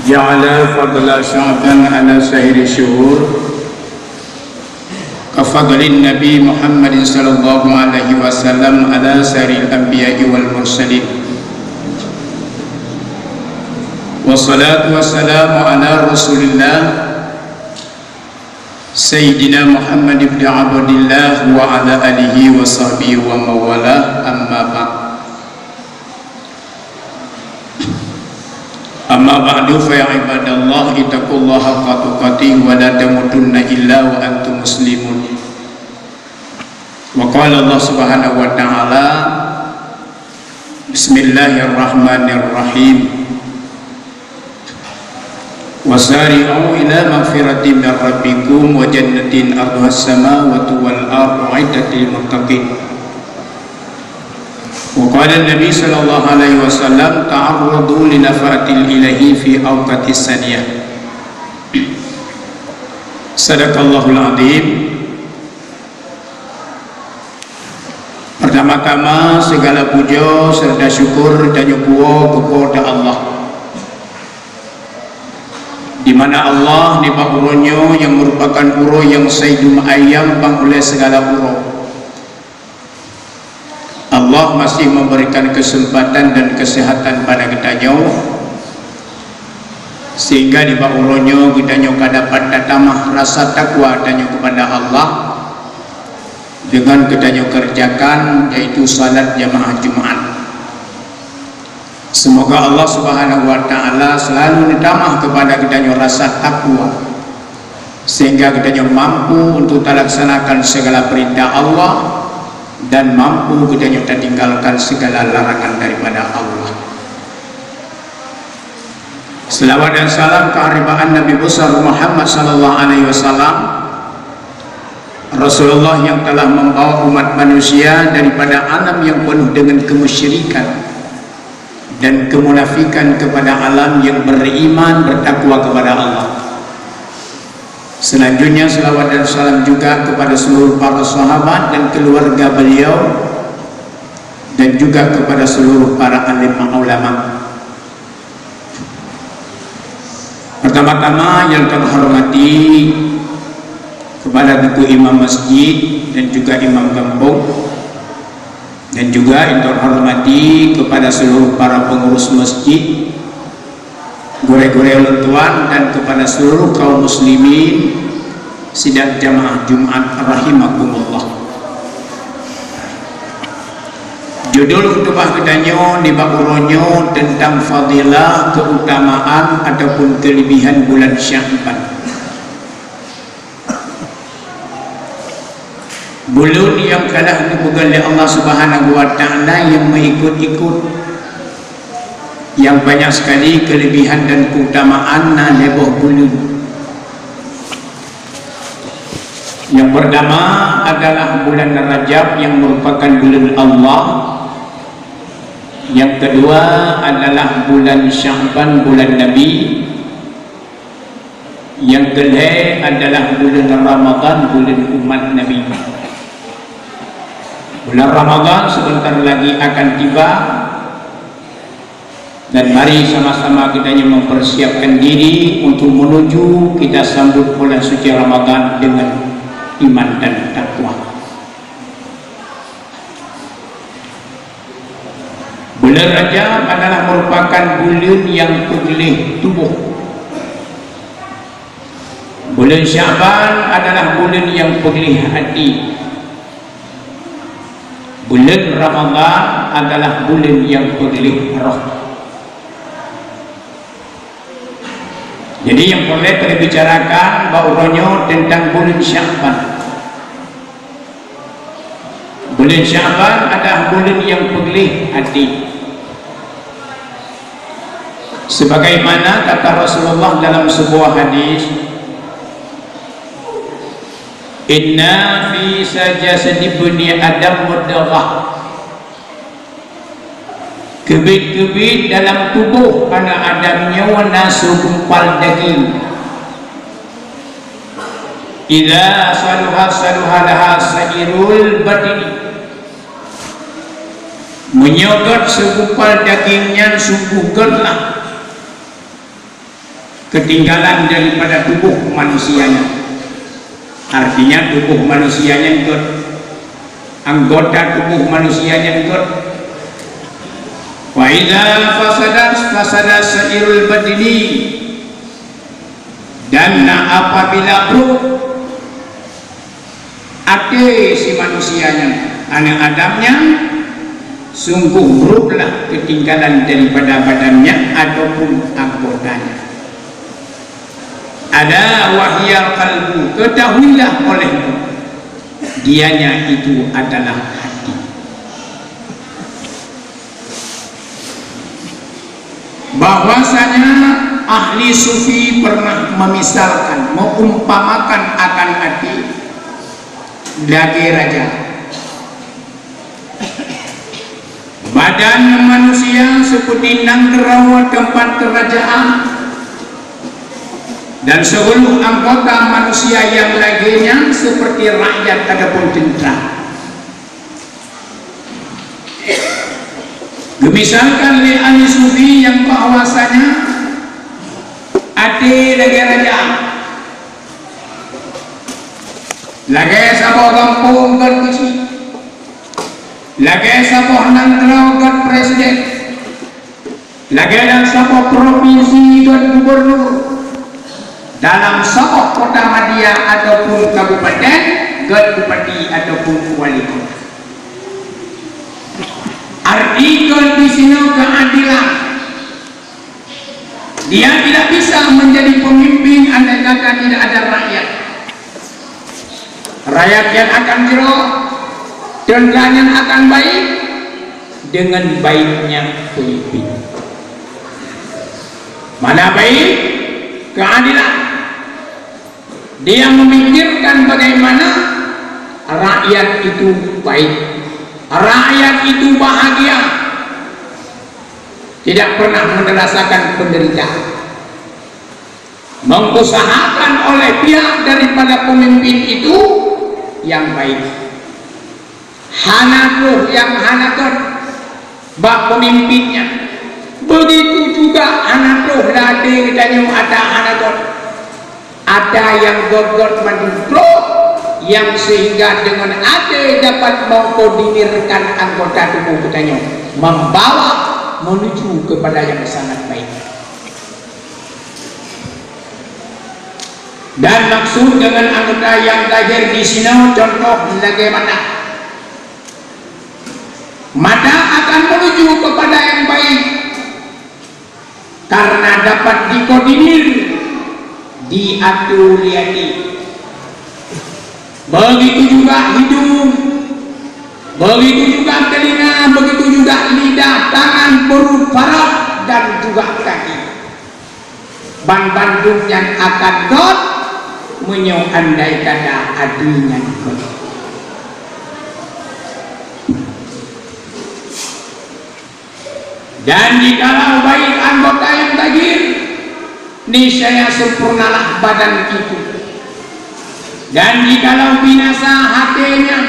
جعل فضل شعبا على سائر الشهور كفضل النبي محمد صلى الله عليه وسلم على سائر الأنبياء والمرسلين والصلاة والسلام على رسول الله سيدنا محمد بن عبد الله وعلى آله وصحبه ومن والاه أما بعد Amma ba'du fa ya ibadallah ittaqullaha haqqa tuqatih wa la tamutunna illa wa antum muslimun. Wa qala Allah Subhanahu wa ta'ala Bismillahirrahmanirrahim. Wasari'u ila magfiratin min rabbikum wa jannatin 'arduha as-samawati wal ardu 'iddat lil muttaqin. Waqala Nabi sallallahu alaihi wasallam ta'arradu li nafatil ilahi fi awqatis saniyah. Sadaqallahul azim. Pertama-tama segala puja serta syukur dan nyukur kepada Allah, di mana Allah ni uronyo yang merupakan uro yang sayyidul ayam pang oleh segala uro. Allah masih memberikan kesempatan dan kesehatan pada kita nyawa, sehingga di bawahnya kita nyawa dapat tatamah rasa takwa dan kepada Allah dengan kita nyawa kerjakan, yaitu salat jamaah Jumat. Semoga Allah Subhanahu wa ta'ala selalu ditamah kepada kita nyawa rasa takwa, sehingga kita nyawa mampu untuk melaksanakan segala perintah Allah dan mampu kita nyata tinggalkan segala larangan daripada Allah. Selawat dan salam keharibaan Nabi besar Muhammad sallallahu alaihi wasallam, Rasulullah yang telah membawa umat manusia daripada alam yang penuh dengan kemusyrikan dan kemunafikan kepada alam yang beriman bertakwa kepada Allah. Selanjutnya selawat dan salam juga kepada seluruh para sahabat dan keluarga beliau, dan juga kepada seluruh para alim ulama. Pertama-tama yang terhormati kepada buku imam masjid dan juga imam kampung, dan juga yang terhormati kepada seluruh para pengurus masjid, gure-gure lentuan, dan kepada seluruh kaum muslimin sidang jamaah Jumat rahimakumullah. Judul khutbah kita di bakuronyo tentang fadilah, keutamaan ataupun kelebihan bulan Sya'ban. Bulan yang kalah dibuka oleh Allah Subhanahu wa ta'ala, yang mengikut-ikut, yang banyak sekali kelebihan dan keutamaan lebih bulan. Yang pertama adalah bulan Rajab yang merupakan bulan Allah. Yang kedua adalah bulan Sya'ban, bulan Nabi. Yang ketiga adalah bulan Ramadan, bulan umat Nabi. Bulan Ramadan sebentar lagi akan tiba, dan mari sama-sama kita mempersiapkan diri untuk menuju kita sambut bulan suci Ramadan dengan iman dan takwa. Bulan Rajab adalah merupakan bulan yang pegilih tubuh. Bulan Sya'ban adalah bulan yang pegilih hati. Bulan Ramadan adalah bulan yang pegilih roh. Jadi yang boleh terbicarakan bahwa tentang bulan Sya'ban. Bulan Sya'ban adalah bulan yang pegilih hati. Sebagaimana kata Rasulullah dalam sebuah hadis, inna fi sajasati bani Adam mudghah. Kebit-kebit dalam tubuh anak Adamnya warna segumpal daging. Idza saluha saluhalaha sairul badini. Menyogot segumpal dagingnya sungguh gerlah. ketinggalan daripada tubuh manusianya. Artinya tubuh manusianya ikut, anggota tubuh manusianya ikut. Wa idza fasada sa'irul badini, dan apabila buruk ate si manusianya, anak Adamnya, sungguh buruklah ketinggalan daripada badannya ataupun anggotanya. Ada wahyal qalbu, ketahuilah olehmu, dianya itu adalah hati. Bahwasanya ahli sufi pernah memisalkan, mengumpamakan akan hati lagi raja. Badan manusia seperti nanggerawa tempat kerajaan, dan seluruh anggota manusia yang lainnya seperti rakyat ataupun tentara. Misalkan oleh ahli sufi yang bahwasanya ati lagi raja, lagi saboh kampung berkusi, lagi saboh nanggeraw kat presiden, lagi dan saboh provinsi dan gubernur, dalam saboh kota Madia ataupun kabupaten, kat bupati ataupun wali kota. Artikel di sini keadilan. Dia tidak bisa menjadi pemimpin andai kata tidak ada rakyat. Rakyat yang akan jerok, tentaranya akan baik dengan baiknya pemimpin. Mana baik? Keadilan. Dia memikirkan bagaimana rakyat itu baik, rakyat itu bahagia, tidak pernah merasakan penderitaan. Mengusahakan oleh pihak daripada pemimpin itu yang baik. Hanakuh yang hanakut bak pemimpinnya. Begitu juga hanakuh lade dan ada hanakut. Ada yang god-god mandukro, yang sehingga dengan ade dapat mengkoordinirkan anggota tubuh kitanya, membawa menuju kepada yang sangat baik. Dan maksud dengan anggota yang lahir di sini contoh bagaimana mata akan menuju kepada yang baik karena dapat dikoordinir, diatur liati. Begitu juga hidung, begitu juga telinga, begitu juga lidah, tangan, perut, parut, dan juga kaki. Ban-bandung yang akan god menyau andai kata adinya god. Dan jikalau baik anggota yang lahir, niscaya sempurnalah badan itu. Dan jikalau binasa hatinya,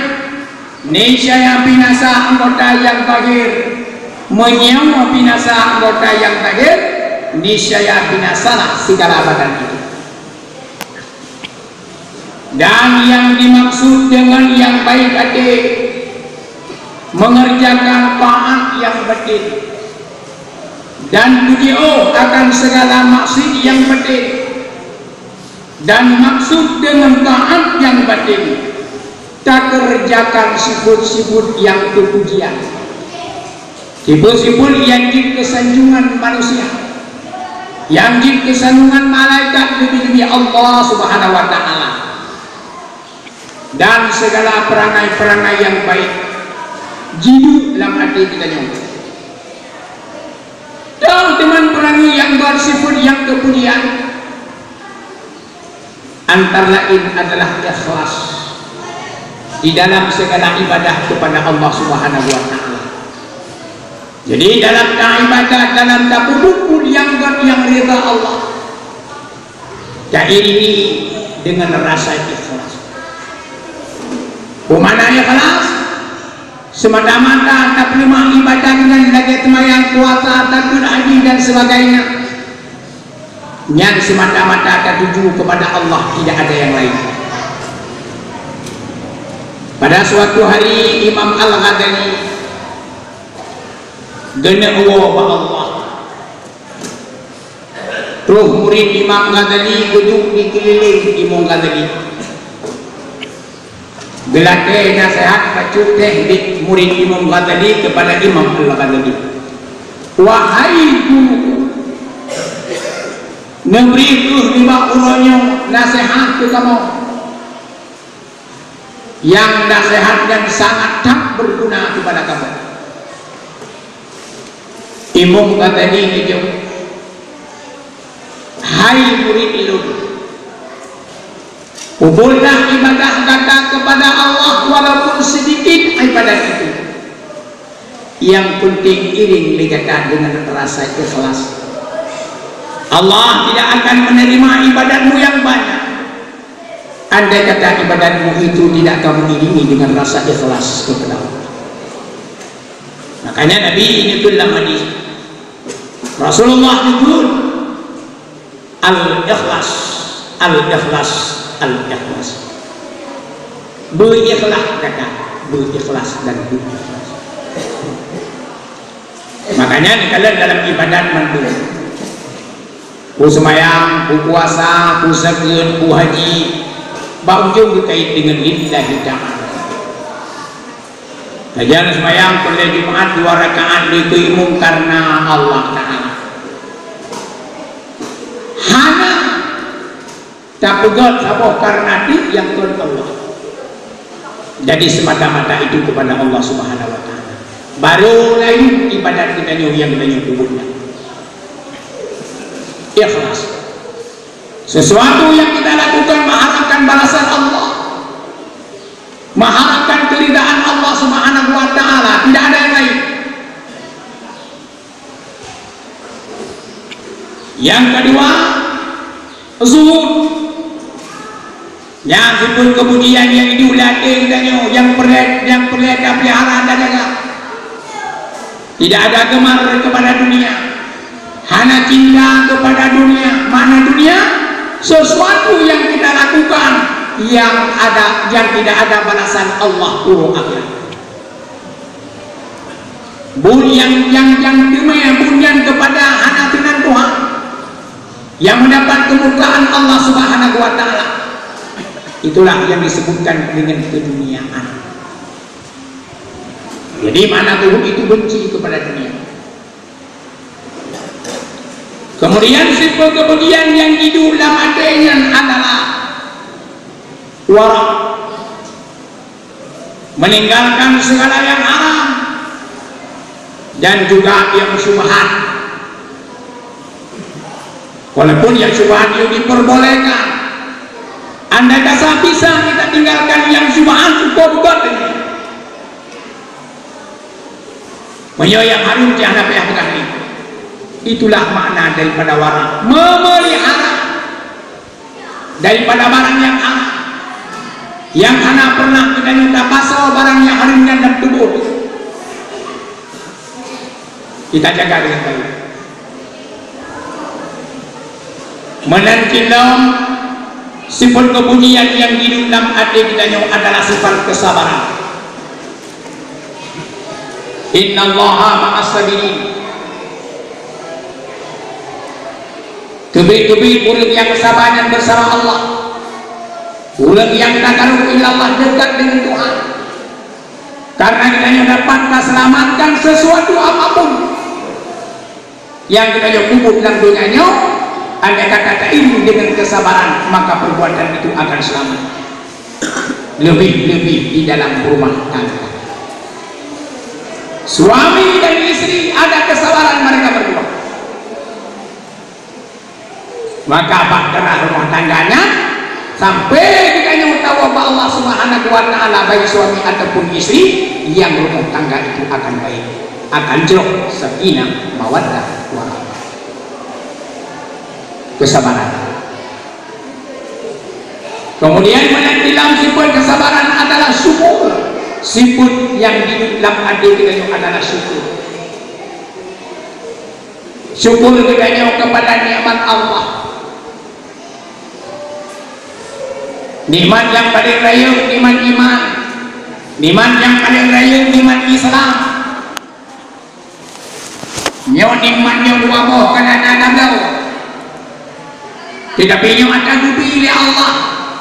niscaya binasa anggota yang lahir. Menyewa binasa anggota yang lahir, niscaya binasalah segala badan itu. Dan yang dimaksud dengan yang baik hati, mengerjakan taat yang batin dan video akan segala maksud yang batin. Dan maksud dengan taat yang batin, tak kerjakan sifat-sifat yang kepujian, sifat-sifat yang di kesanjungan manusia, yang di kesanjungan malaikat, lebih-lebih Allah Subhanahu wa Ta'ala, dan segala perangai-perangai yang baik jidu dalam hati kita juga. Dan teman perangai yang bersifat yang kepujian, antara lain adalah ikhlas di dalam segala ibadah kepada Allah Subhanahu wa Ta'ala. Jadi dalam ibadah, dalam takubukul yang rida Allah, diiringi dengan rasa ikhlas. Bagaimana ikhlas? Semata-mata tak terima ibadah dengan lagi temayang, puasa, takbir, haji dan sebagainya. yang semata-mata tertuju kepada Allah, tidak ada yang lain. Pada suatu hari Imam Al-Ghazali gena wa Allah. Terus murid Imam Ghazali duduk di keliling Imam Ghazali. Gelatih nasihat baca tehdik murid Imam Ghazali kepada Imam Al-Ghazali. Wahai guru, memberi tu lima urangnya nasihat ke kamu, yang nasihat yang sangat tak berguna kepada kamu. Imam Ghazali ini jauh. Hai murid ilmu, hubunglah ibadah kata kepada Allah walaupun sedikit ibadah itu. Yang penting iring dikata dengan rasa ikhlas. Allah tidak akan menerima ibadatmu yang banyak andai kata ibadatmu itu tidak kamu iringi dengan rasa ikhlas kepada Allah. Makanya Nabi ini dalam hadis Rasulullah nyebut al-ikhlas, al-ikhlas, al-ikhlas. Berikhlas kata, berikhlas dan berikhlas. Makanya kalau dalam ibadat mandu, ku semayang, ku puasa, ku zakat, ku haji, baujung dikait dengan lillahi ta'ala. Kajian semayang pada Jumat 2 rakaat dikeimung karena Allah Ta'ala. Hana tak pegat saboh karena di yang Tuhan Allah. Jadi semata-mata itu kepada Allah Subhanahu Wa Ta'ala. Baru lain ibadat kita yang kita nyebutnya ikhlas. Sesuatu yang kita lakukan mengharapkan balasan Allah, mengharapkan keridaan Allah Subhanahu Wa Ta'ala, tidak ada yang lain. Yang kedua, zuhud. Yang sebut kemudian yang diulatih katanya, yang perlihat pelihara dan jaga. Tidak ada gemar kepada dunia, hanya cinta kepada dunia. Mana dunia? Sesuatu yang kita lakukan yang tidak ada balasan Allah turun akhirat. Bunyan yang demai bunyan kepada anak dengan Tuhan yang mendapat kemurkaan Allah Subhanahu Wa Ta'ala. Itulah yang disebutkan dengan keduniaan. Jadi mana Tuhan itu benci kepada dunia. Kemudian sifat kemudian yang hidup dalam adanya adalah wara, meninggalkan segala yang haram dan juga yang syubhat. Walaupun yang syubhat itu diperbolehkan, andai kata bisa kita tinggalkan yang syubhat cukup ini. Yang harum jangan apa yang bukan itu. Itulah makna daripada wara, memelihara daripada barang yang haram, yang hana pernah kita nyata pasal barang yang haram yang dalam tubuh. Kita jaga dengan baik. Menantilam sifat kepujian yang hidup dalam hati kita adalah sifat kesabaran. Inna Allaha ma'as sabirin. Tebik-tebik ulang yang sabaran bersama Allah, ulang yang takarub ilallah, dekat dengan Tuhan. Karena kita dapat selamatkan sesuatu apapun yang kita kubur dalam dunianya. Andai kata ini dengan kesabaran, maka perbuatan itu akan selamat. Lebih-lebih di dalam rumah tangga. Suami dan istri ada kesabaran mereka berdua, maka bahtera rumah tangganya sampai dikanya tahu bahwa Allah Subhanahu Wa Ta'ala baik suami ataupun istri, yang rumah tangga itu akan baik, akan jeruk sakinah mawaddah warahmah. Kesabaran. Kemudian menantilam sifat kesabaran adalah syukur. Sifat yang di dalam hati kita adalah syukur. Syukur kita kepada nikmat Allah. nikmat yang paling raya nikmat iman, nikmat yang paling raya nikmat Islam. Nyo nikmatnya dua boh karena ada tetapi nyo ada dipilih Allah.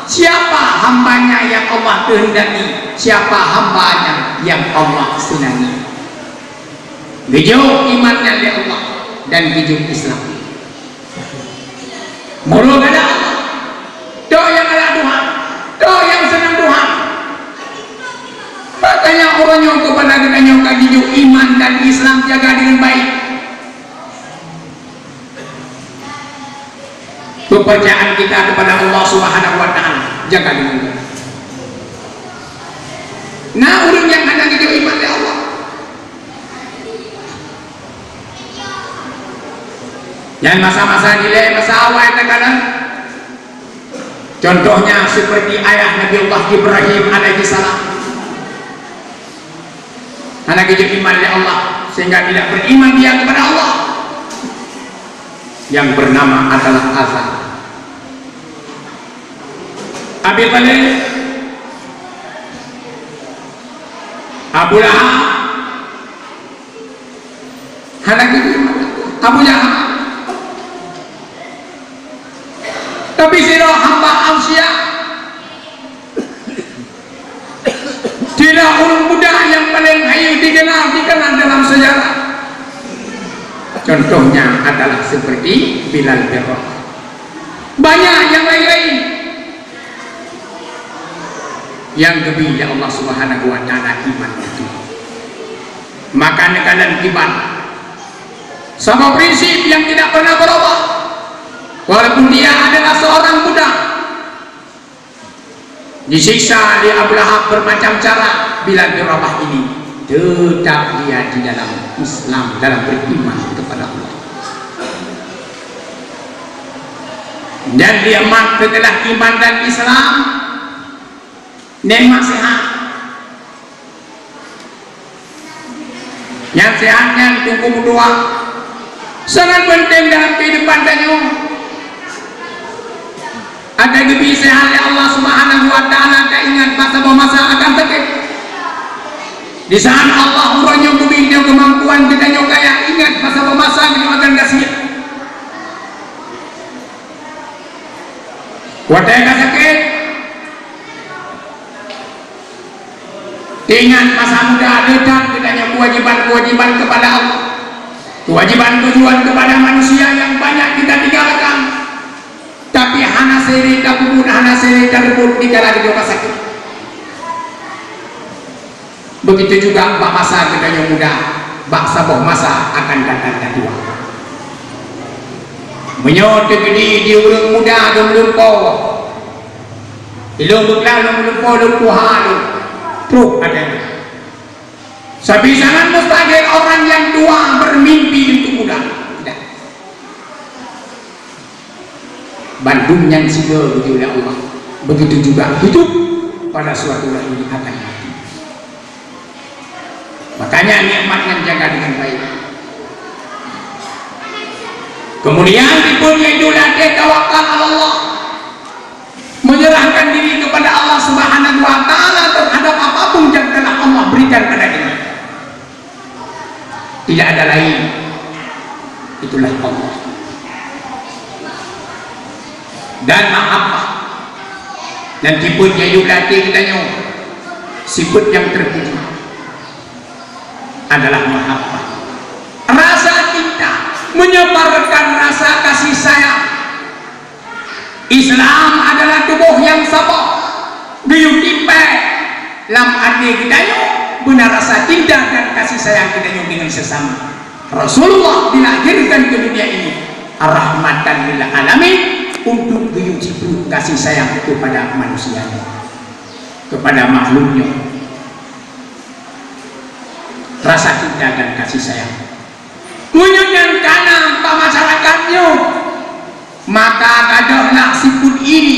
Siapa hambanya yang Allah kehendaki, siapa hambanya yang Allah senangi. Gejo imannya di Allah dan gejo Islam. Mulu ada Allah, do yang ada Tuhan, do yang senang Tuhan. Makanya orangnya kepada kita nyoka gejo iman dan Islam jaga dengan baik. Kepercayaan kita kepada Allah Subhanahu wa Ta'ala jaga dengan baik. Nah, orang yang ada gejo iman di Allah, yang masa-masa nilai masa awal terkadang contohnya seperti ayah Nabi Allah Ibrahim alaihi salam, anak gejo iman oleh Allah sehingga tidak beriman dia kepada Allah yang bernama adalah Azar. Abi Talib, Abu Lahab, anak gejo iman Abu Jahal. Tapi siro hamba Ausia tidak orang muda yang paling hayu dikenal dalam sejarah. Contohnya adalah seperti Bilal bin Rabah. Banyak yang lain-lain yang kepada Allah Subhanahu wa Ta'ala iman itu. Maka kalian iman sama prinsip yang tidak pernah berubah. Walaupun dia adalah seorang budak, disiksa di Abu Lahab bermacam cara, Bilal bin Rabah ini tetap dia di dalam Islam, dalam beriman kepada Allah. Dan dia setelah iman dan Islam, nikmat sehat. Yang sehatnya tunggu berdoa sangat penting dalam kehidupan danyo. Ada kebiasaan Allah Subhanahu wa Ta'ala ingat masa akan sakit. Di saat Allah urangnya kubingnya kemampuan kita kaya ingat masa kita akan kasih. Wadah yang sakit, ingat masa muda datang kita kewajiban kepada Allah, kewajiban kepada manusia yang banyak kita tinggalkan. Tapi hana seri kabubun hana seri kabubun di kala di sakit. Begitu juga bak masa kita yang muda, bak saboh masa akan datang dan dua. Menyot di ulung muda dan lumpo, ilung beklang lumpo halu, truk ada. Sebisangan mustahil orang yang tua bermimpi untuk muda. Bandung yang sido oleh Allah. Begitu juga hidup pada suatu hari ini akan mati. Makanya nikmat yang jaga dengan baik. Kemudian dipunyai dulate tawakal Allah, menyerahkan diri kepada Allah Subhanahu wa Ta'ala terhadap apapun yang telah Allah berikan pada diri. Tidak ada lain, itulah Allah. Dan mahabbah dan tipunya yulati kitanya sifat yang terpuji adalah mahabbah, rasa cinta, menyebarkan rasa kasih sayang. Islam adalah tubuh yang sabar, guyup tipe lam arti kitanya benar rasa cinta dan kasih sayang kitanya dengan sesama. Rasulullah dilahirkan ke dunia ini rahmatan lil alamin, untuk guyup kasih sayang kepada manusianya, kepada makhluknya, rasa cinta dan kasih sayang menyunyang kanan pak masyarakatnya. Maka gadalah sifat ini,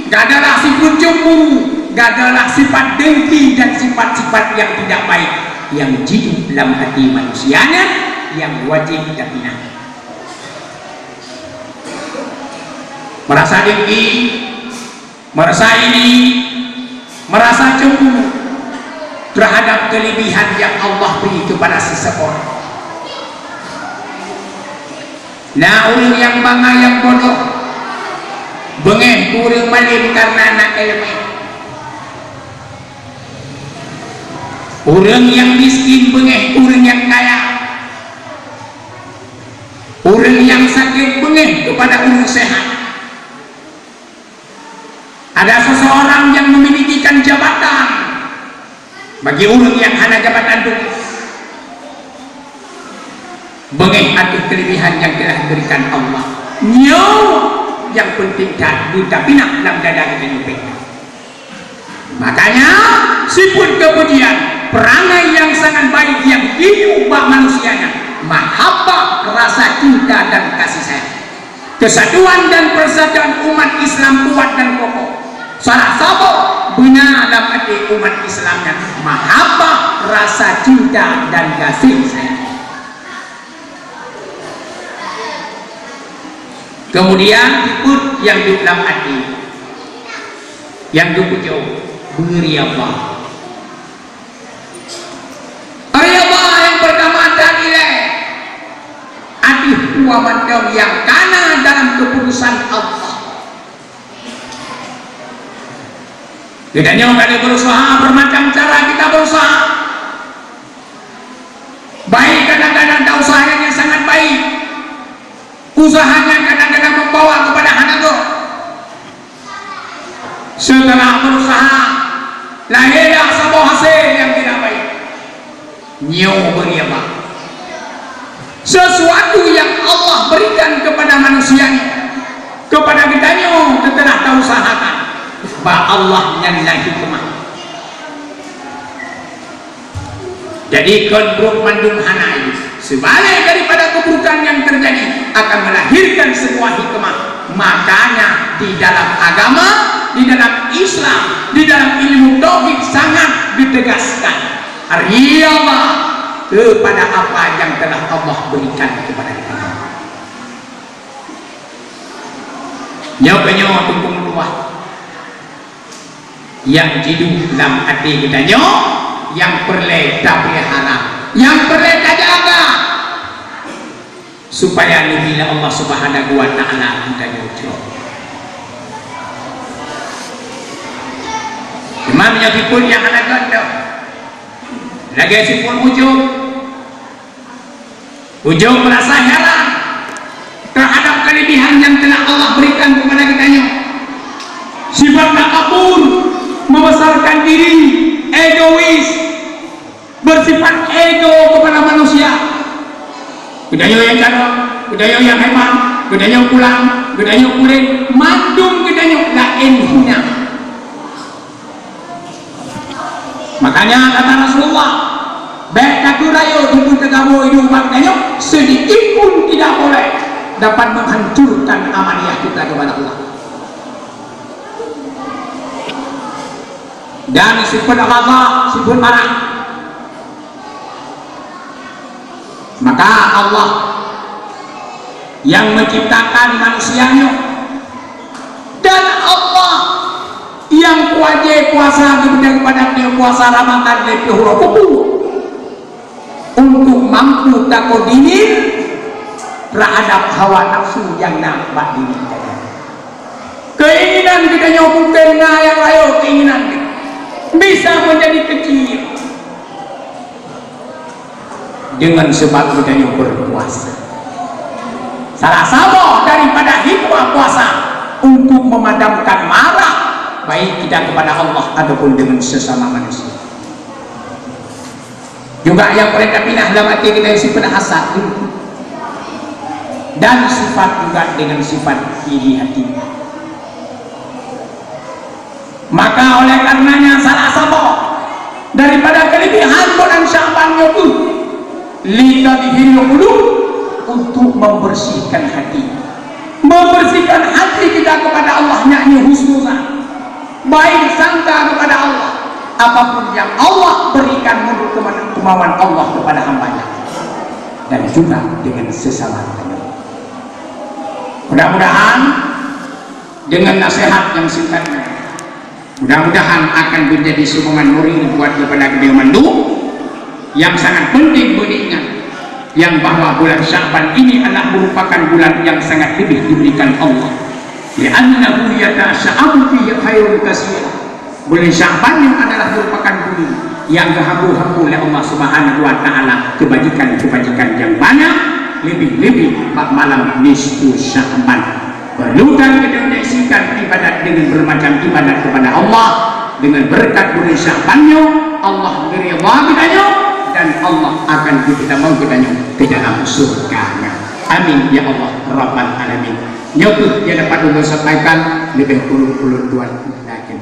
gadalah sifat cemburu, gadalah sifat dengki dan sifat-sifat yang tidak baik yang hidup dalam hati manusianya yang wajib kita bina. Merasa dengki, merasa iri, merasa cemburu terhadap kelebihan yang Allah beri kepada seseorang. Nah, orang yang bangga yang bodoh bengeh kurang malim karena anak ilmu. Orang yang miskin bengeh orang yang kaya. Orang yang sakit bengeh kepada orang sehat. Ada seseorang yang memilikikan jabatan bagi orang yang hanya jabatan tulis. Bengeh atas kelebihan yang telah diberikan Allah. Yang penting tak buta pinak dalam dada kita nyupik. Makanya siput kemudian perangai yang sangat baik yang hidup bak manusianya, mahabbah, rasa cinta dan kasih sayang, kesatuan dan persatuan umat Islam kuat dan kokoh. Salah satu benar dalam hati umat Islamnya mahabbah, rasa cinta dan kasih sayang. Kemudian ikut yang di dalam hati, yang dipujuk beri Allah. Allah yang pertama tadi hati kuaman yang karena dalam keputusan Allah. Tidaknya kita berusaha bermacam cara, kita berusaha baik, kadang-kadang tak usahanya sangat baik, usahanya kadang-kadang membawa kepada hanago. Setelah berusaha lahirlah sebuah hasil yang tidak baik. Nyo beri apa? Sesuatu yang Allah berikan kepada manusianya, kepada kita nyo telah tahu usahakan bahwa Allah nyanlah hikmah. Jadi konbruk mandung hanai sebalik daripada keburukan yang terjadi akan melahirkan sebuah hikmah. Makanya di dalam agama, di dalam Islam, di dalam ilmu tauhid sangat ditegaskan riyadhah kepada apa yang telah Allah berikan kepada kita. Nyawa tumpung luah yang hidup dalam hati kita yang perlu tak pelihara, yang perlu tak jaga, supaya bila Allah Subhanahu wa ta'ala kita nyucuk. Imamnya dipun yang anak gondok lagi sipun ujung merasa heran terhadap kelebihan yang telah Allah berikan kepada kita. Sifat takabur, membesarkan diri, egois, bersifat ego kepada manusia. Gedanya yang cadang, gedanya yang hebat, gedanya pulang, gedanya kulit, mandung gedanya lain hina. Makanya kata Rasulullah, baik katu rayo dipun tegamu hidup maknanya sedikit pun tidak boleh dapat menghancurkan amaniyah kita kepada Allah. Dan sifat Allah, sifat marah. Maka Allah yang menciptakan manusianya dan Allah yang wajib puasa kepada dia puasa Ramadan lebih huruf untuk mampu takodinir terhadap hawa nafsu yang nampak diri kita. Keinginan kita bukan yang lain, keinginan kita bisa menjadi kecil dengan sebab kita berpuasa. Salah satu daripada hikmah puasa untuk memadamkan marah baik kita kepada Allah ataupun dengan sesama manusia. Juga yang mereka pindah dalam hati kita sifat hasad dan sifat juga dengan sifat iri hati. Maka oleh karenanya salah satu daripada kelebihan bulan Sya'ban itu lidadihil qulub, untuk membersihkan hati, membersihkan hati kita kepada Allah, yakni husnuzan, baik sangka kepada Allah, apapun yang Allah berikan menurut kemauan Allah kepada hambanya, dan juga dengan sesama manusia. Mudah-mudahan dengan nasihat yang singkat Mudah-mudahan akan menjadi sumbangan nuri buat kepada kita mandu yang sangat penting mengingat yang bahwa bulan Sya'ban ini adalah merupakan bulan yang sangat lebih diberikan Allah. Li'annahu yata'asya'abu fihi khairun katsir. Bulan Sya'ban yang adalah merupakan bulan yang dihambu-hambu oleh Allah Subhanahu wa taala kebajikan-kebajikan yang banyak, lebih-lebih malam nisfu Sya'ban. Perlukan kita menyaksikan ibadat dengan bermacam ibadat kepada Allah dengan berkat bulan Sya'bannya Allah beridha padanya dan Allah akan kita mau kitanya ke dalam surga. Amin ya Allah Rabbal alamin. Nyotuh yang dapat saya sampaikan lebih puluh-puluh tuan lagi.